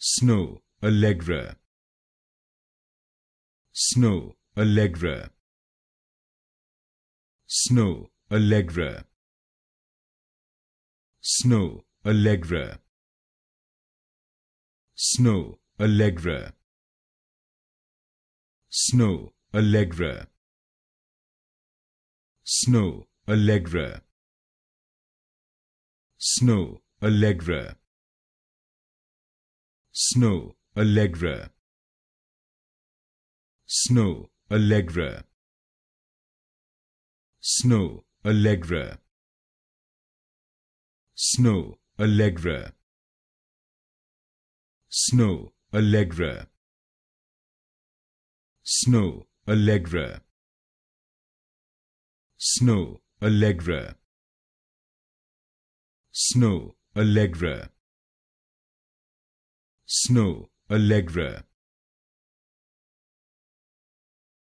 Snoh Aalegra. Snoh Aalegra. Snoh Aalegra. Snoh Aalegra. Snoh Aalegra. Snoh Aalegra. Snoh Aalegra. Snoh Aalegra. Snoh Aalegra. Snoh Aalegra. Snoh Aalegra. Snoh Aalegra. Snoh Aalegra. Snoh Aalegra. Snoh Aalegra. Snoh Aalegra. Snoh Aalegra.